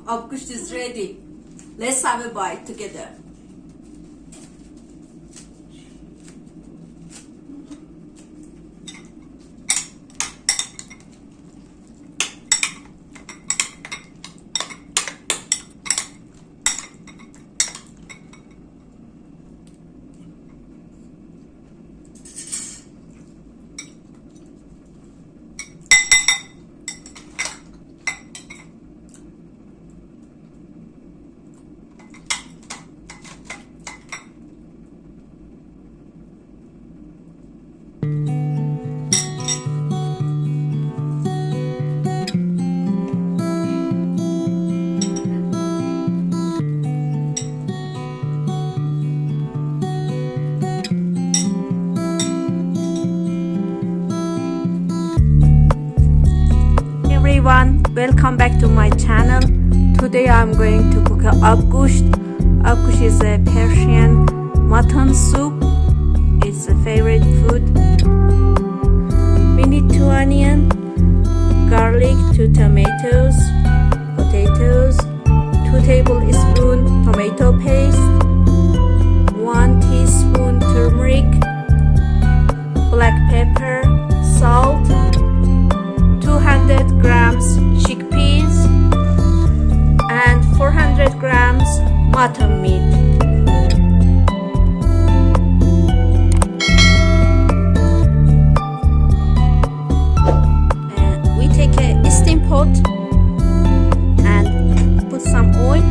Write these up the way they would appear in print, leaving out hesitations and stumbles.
Abgusht is ready. Let's have a bite together. Everyone, welcome back to my channel. Today I'm going to cook Abgusht. Abgusht is a Persian mutton soup. It's a favorite food. We need 2 onions, garlic, 2 tomatoes, potatoes, 2 tablespoons tomato paste, 1 teaspoon turmeric, black pepper, salt, 200 grams chickpeas and 400 grams mutton meat. We take a steam pot and put some oil,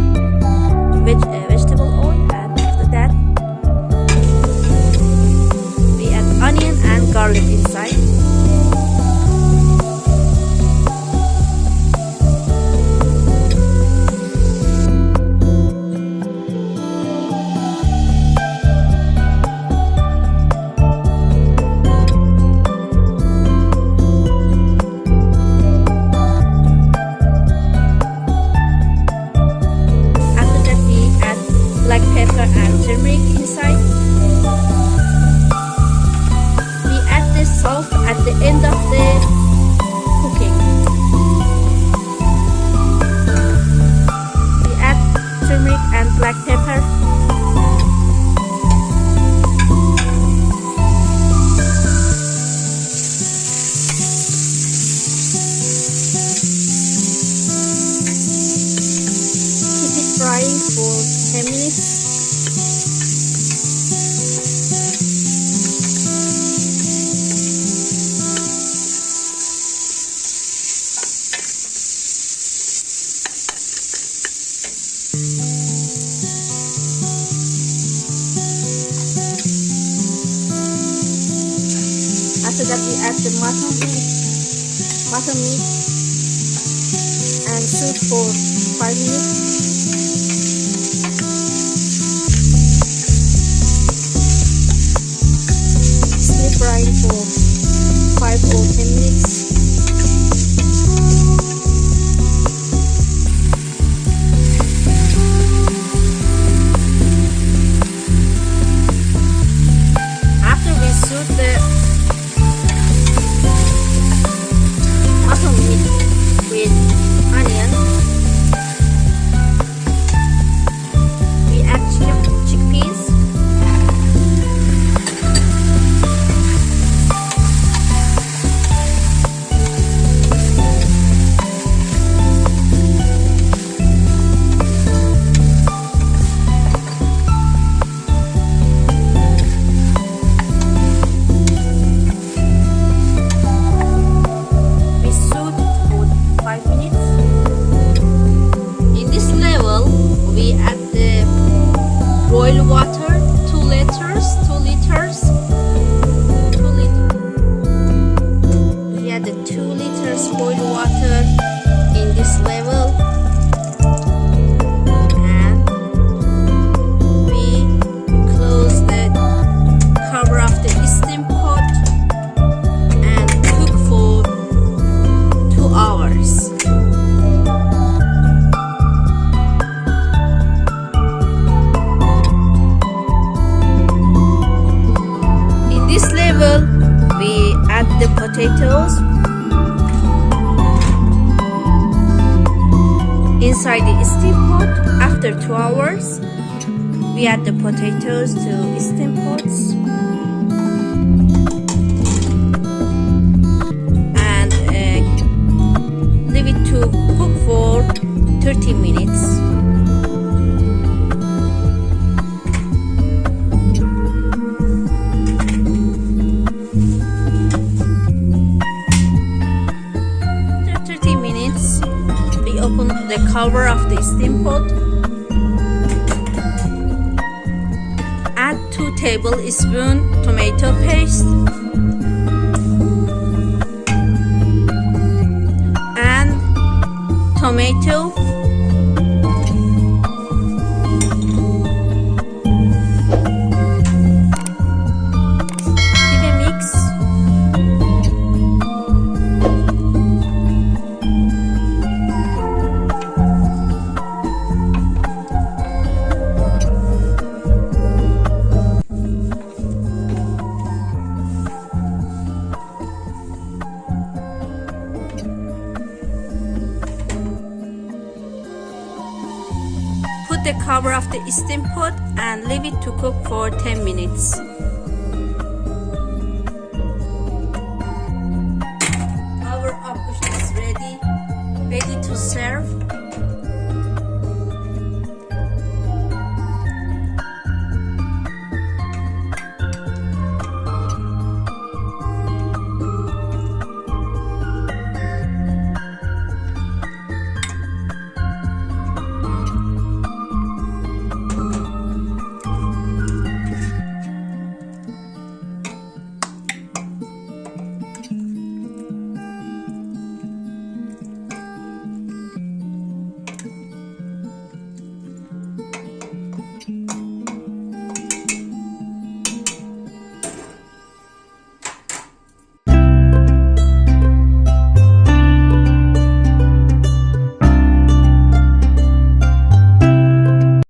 vegetable oil, and after that we add onion and garlic inside. At the end of the cooking, we add turmeric and black pepper. Keep it frying for 10 minutes. After that we add the mutton meat and soup for 5 minutes. Stir frying for 5 or 10 minutes. After we soup the mutton meat with onion, the potatoes inside the steam pot. After 2 hours, we add the potatoes to steam pots and leave it to cook for 30 minutes. After 30 minutes, we open the cover of the steam pot. Add 2 tablespoons tomato paste and tomato. Give a mix. Put the cover of the steam pot and leave it to cook for 10 minutes. Our abgusht is ready to serve.